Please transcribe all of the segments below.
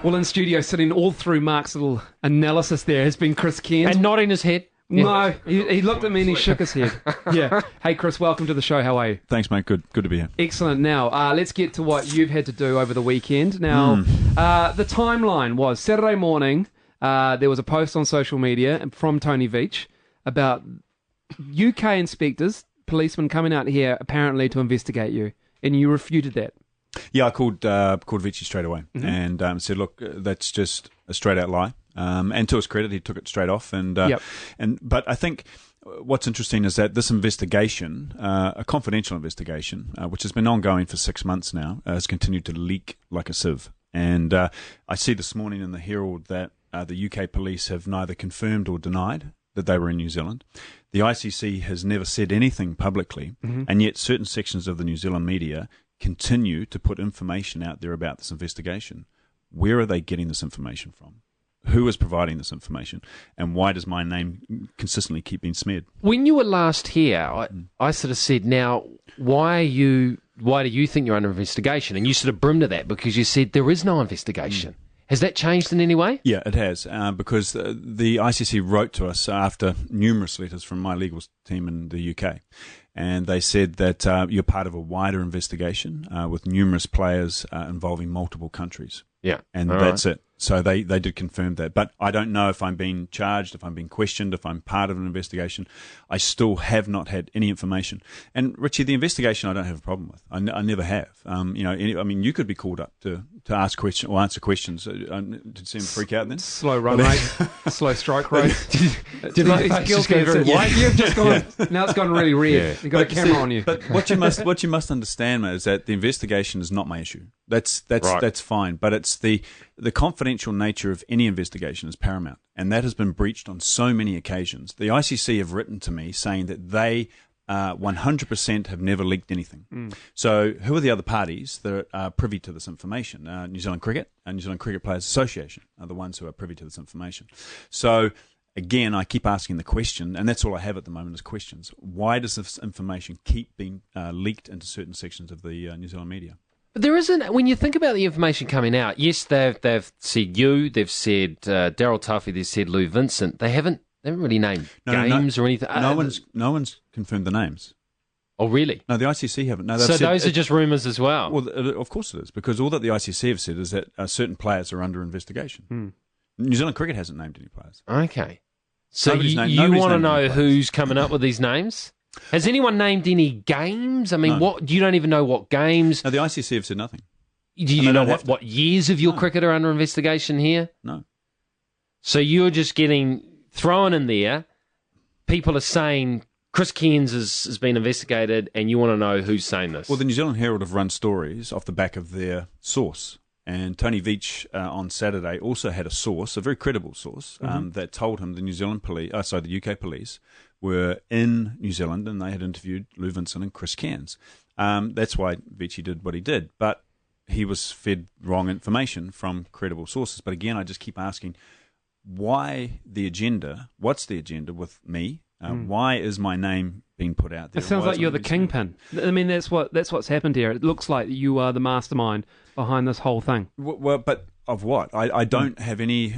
Well, in studio, sitting all through Mark's little analysis there, has been Chris Cairns. And nodding his head. No, he looked at me and he shook his head. Yeah. Hey, Chris, welcome to the show. How are you? Thanks, mate. Good to be here. Excellent. Now, let's get to what you've had to do over the weekend. Now, the timeline was Saturday morning. There was a post on social media from Tony Veach about UK inspectors, policemen coming out here apparently to investigate you, and you refuted that. Yeah, I called Vici straight away and said, look, that's just a straight out lie. And to his credit, he took it straight off. But I think what's interesting is that this investigation, a confidential investigation, which has been ongoing for 6 months now, has continued to leak like a sieve. And I see this morning in the Herald that the UK police have neither confirmed or denied that they were in New Zealand. The ICC has never said anything publicly, and yet certain sections of the New Zealand media continue to put information out there about this investigation. Where are they getting this information from? Who is providing this information? And why does my name consistently keep being smeared? When you were last here, I sort of said, now, why do you think you're under investigation? And you sort of brimmed at that because you said there is no investigation. Has that changed in any way? Yeah, it has, because the ICC wrote to us after numerous letters from my legal team in the UK, and they said that you're part of a wider investigation with numerous players involving multiple countries. Yeah. And that's it. So they did confirm that. But I don't know if I'm being charged, if I'm being questioned, if I'm part of an investigation. I still have not had any information. And Richie, the investigation I don't have a problem with. I never have. You could be called up to ask questions or answer questions. Did you see him freak out then? Slow run rate, slow strike rate. Did my face just go very white? You've just gone. Now it's gone really red. Yeah. You've got a camera on you. But what you must understand, mate, is that the investigation is not my issue. That's fine. But it's the confidential nature of any investigation is paramount, and that has been breached on so many occasions. The ICC have written to me saying that they 100% have never leaked anything. So who are the other parties that are privy to this information? New Zealand Cricket and New Zealand Cricket Players Association are the ones who are privy to this information. So again, I keep asking the question, and that's all I have at the moment is questions. Why does this information keep being leaked into certain sections of the New Zealand media? But there isn't, when you think about the information coming out, yes, they've said you, they've said Daryl Tuffy, they've said Lou Vincent. They haven't really named games or anything. No one's confirmed the names. Oh, really? No, the ICC haven't. No, so those are just rumours as well? Well, of course it is, because all that the ICC have said is that certain players are under investigation. New Zealand Cricket hasn't named any players. Okay. So you want to know who's coming up with these names? Has anyone named any games? I mean, No. you don't even know what games. No, the ICC have said nothing. Do you know what years of your cricket are under investigation here? No. So you're just getting thrown in there. People are saying Chris Cairns has been investigated, and you want to know who's saying this. Well, the New Zealand Herald have run stories off the back of their source. And Tony Veach on Saturday also had a source, a very credible source, that told him the UK police were in New Zealand and they had interviewed Lou Vincent and Chris Cairns. That's why Veach did what he did. But he was fed wrong information from credible sources. But again, I just keep asking, why the agenda? What's the agenda with me? Why is my name being put out there? It sounds like you're the kingpin. I mean, that's what's happened here. It looks like you are the mastermind behind this whole thing. Well, but of what? I don't have any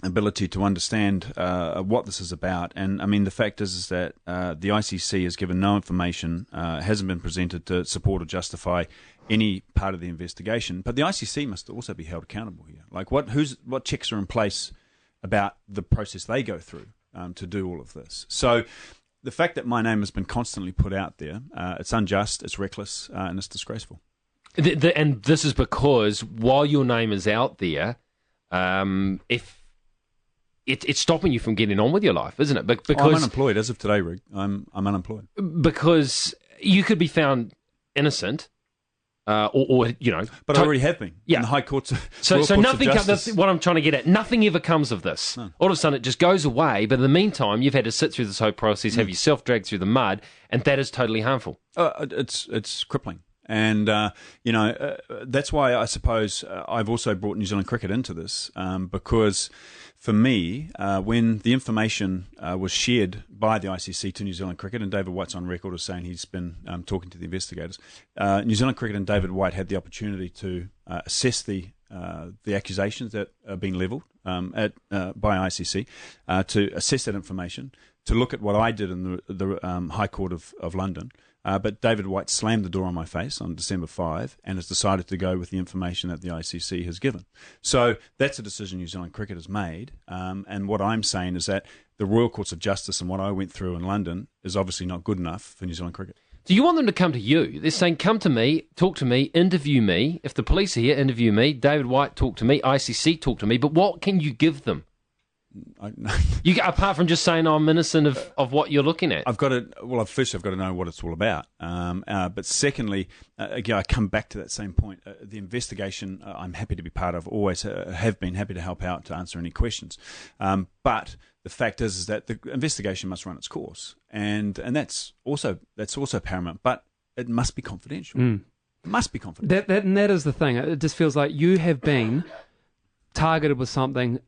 ability to understand what this is about. And I mean, the fact is that the ICC has given no information, hasn't been presented to support or justify any part of the investigation. But the ICC must also be held accountable here. Like, what checks are in place about the process they go through to do all of this? So the fact that my name has been constantly put out there, it's unjust, it's reckless, and it's disgraceful. And this is because while your name is out there, if it's stopping you from getting on with your life, isn't it? Because I'm unemployed as of today, Rig. I'm unemployed because you could be found innocent. Or but I already have been. Yeah, in the high courts. So nothing. That's what I'm trying to get at. Nothing ever comes of this. No. All of a sudden, it just goes away. But in the meantime, you've had to sit through this whole process, have yourself dragged through the mud, and that is totally harmful. It's crippling, and that's why I suppose I've also brought New Zealand Cricket into this because. For me, when the information was shared by the ICC to New Zealand Cricket, and David White's on record as saying he's been talking to the investigators, New Zealand Cricket and David White had the opportunity to assess the the accusations that are being levelled by ICC, to assess that information, to look at what I did in the High Court of London. But David White slammed the door on my face on December 5 and has decided to go with the information that the ICC has given. So that's a decision New Zealand cricket has made. And what I'm saying is that the Royal Courts of Justice and what I went through in London is obviously not good enough for New Zealand cricket. Do you want them to come to you? They're saying, come to me, talk to me, interview me. If the police are here, interview me. David White, talk to me. ICC, talk to me. But what can you give them? Apart from just saying I'm innocent of what you're looking at. First I've got to know what it's all about. But secondly, again, I come back to that same point. The investigation, I'm happy to be part of, always have been happy to help out to answer any questions. But the fact is that the investigation must run its course. And that's also paramount. But it must be confidential. It must be confidential. That is the thing. It just feels like you have been targeted with something.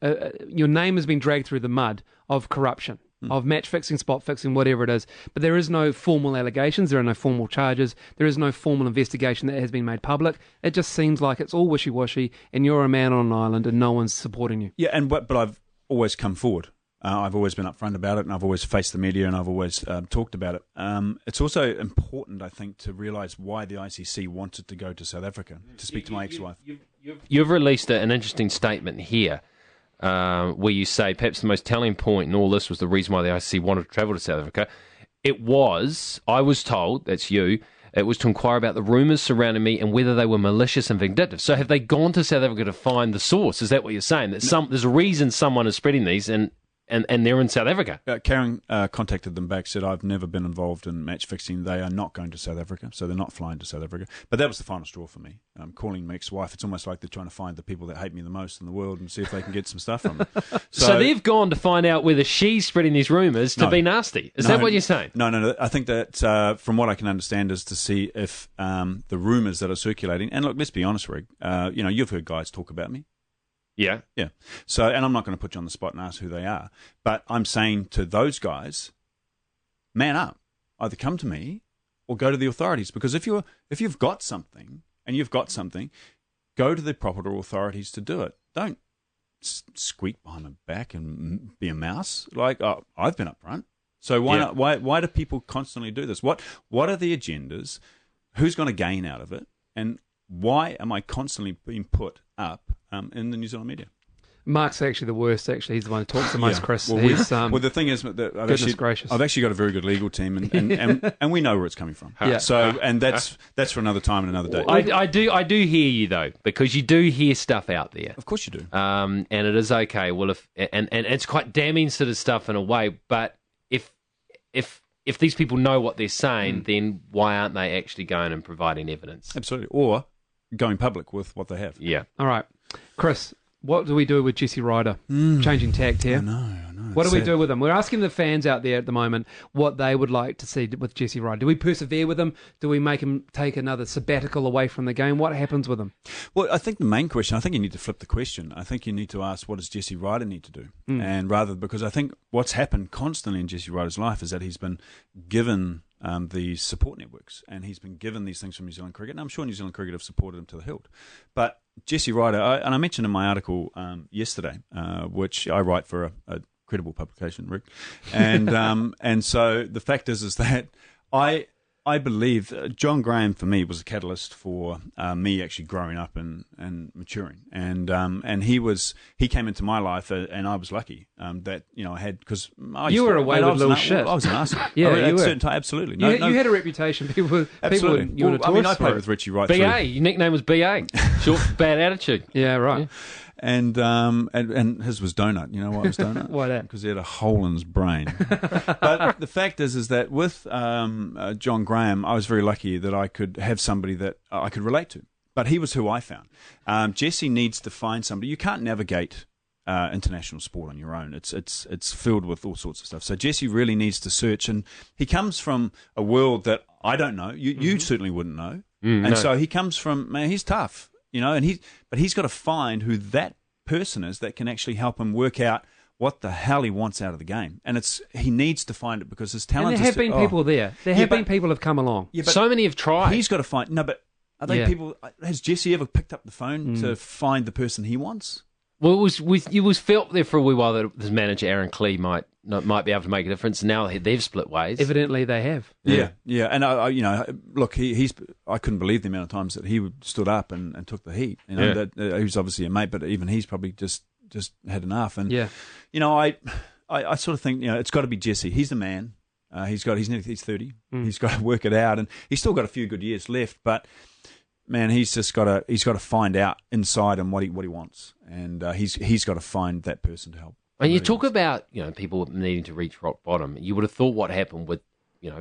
Your name has been dragged through the mud of corruption, of match fixing, spot fixing, whatever it is. But there is no formal allegations. There are no formal charges. There is no formal investigation that has been made public. It just seems like it's all wishy-washy, and you're a man on an island, and no one's supporting you. Yeah, but I've always come forward. I've always been upfront about it, and I've always faced the media, and I've always talked about it. It's also important, I think, to realise why the ICC wanted to go to South Africa to speak to my ex-wife. You've released an interesting statement here where you say perhaps the most telling point in all this was the reason why the ICC wanted to travel to South Africa. It was, I was told, that's you, it was to inquire about the rumours surrounding me and whether they were malicious and vindictive. So have they gone to South Africa to find the source? Is that what you're saying? That there's a reason someone is spreading these and they're in South Africa? Karen contacted them back, said, I've never been involved in match fixing. They are not going to South Africa, so they're not flying to South Africa. But that was the final straw for me. Calling my ex-wife, it's almost like they're trying to find the people that hate me the most in the world and see if they can get some stuff from them. So they've gone to find out whether she's spreading these rumours to be nasty. Is that what you're saying? No. I think that, from what I can understand, is to see if the rumours that are circulating, and look, let's be honest, Rig, you've heard guys talk about me. Yeah. So, and I'm not going to put you on the spot and ask who they are, but I'm saying to those guys, man up. Either come to me or go to the authorities. Because if you've got something, go to the proper authorities to do it. Don't squeak behind my back and be a mouse. Like, I've been up front. So why do people constantly do this? What are the agendas? Who's going to gain out of it? And why am I constantly being put up in the New Zealand media? Mark's actually the worst. Actually, he's the one who talks the most, Chris. Well, the thing is that I've actually got a very good legal team, and we know where it's coming from. Yeah. So, and that's for another time and another day. I do hear you though, because you do hear stuff out there. Of course you do. And it is okay. Well, and it's quite damning sort of stuff in a way. But if these people know what they're saying, then why aren't they actually going and providing evidence? Absolutely. Or going public with what they have. Yeah. All right, Chris. What do we do with Jesse Ryder? Changing tact here. I know. What do we do with him? We're asking the fans out there at the moment what they would like to see with Jesse Ryder. Do we persevere with him? Do we make him take another sabbatical away from the game? What happens with him? Well, I think the main question, I think you need to flip the question. I think you need to ask, what does Jesse Ryder need to do? And because I think what's happened constantly in Jesse Ryder's life is that he's been given these support networks, and he's been given these things from New Zealand cricket, and I'm sure New Zealand cricket have supported him to the hilt. But Jesse Ryder, and I mentioned in my article yesterday, which I write for a credible publication, Rick, and so the fact is that I believe John Graham for me was a catalyst for me actually growing up and maturing, and he came into my life, and I was lucky that I had, because you were a wayward little shit. I was an arsehole. Yeah, you were. Absolutely. You had a reputation. People you were I played with Richie right BA. through. Your nickname was BA. Short for bad attitude. Yeah, right. Yeah. And his was Donut. You know why it was Donut? Why that? Because he had a hole in his brain. But the fact is that with John Graham, I was very lucky that I could have somebody that I could relate to. But he was who I found. Jesse needs to find somebody. You can't navigate international sport on your own. It's filled with all sorts of stuff. So Jesse really needs to search, and he comes from a world that I don't know. You certainly wouldn't know. So he comes from, man, he's tough. But he's got to find who that person is that can actually help him work out what the hell he wants out of the game. And he needs to find it, because his talent and there have been people there. There have been people have come along. Yeah, so many have tried. He's got to find, Are they Yeah. people? Has Jesse ever picked up the phone to find the person he wants? Well, it was felt there for a wee while that his manager Aaron Clee might be able to make a difference. Now they've split ways. Evidently, they have. Yeah. And look, I couldn't believe the amount of times that he stood up and took the heat. That he was obviously a mate, but even he's probably just had enough. And I sort of think it's got to be Jesse. He's the man. He's 30. He's got to work it out, and he's still got a few good years left. But man, he's got to find out inside him what he wants, and he's got to find that person to help. And you talk about people needing to reach rock bottom. You would have thought what happened with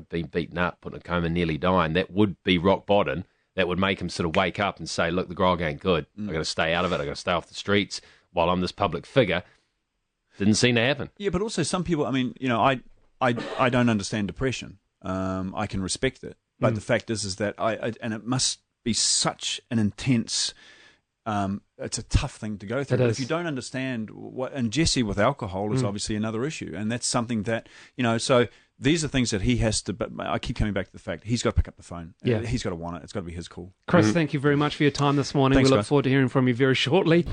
being beaten up, put in a coma, nearly dying, that would be rock bottom. That would make him sort of wake up and say, "Look, the grog ain't good. I got to stay out of it. I got to stay off the streets while I'm this public figure." Didn't seem to happen. Yeah, but also some people. I mean, I don't understand depression. I can respect it, but the fact is that and it must be such an intense. It's a tough thing to go through. But if you don't understand and Jesse with alcohol is obviously another issue, and that's something that So these are things that he has to. But I keep coming back to the fact he's got to pick up the phone. Yeah, he's got to want it. It's got to be his call. Chris, thank you very much for your time this morning. Thanks, we look guys. forward to hearing from you very shortly.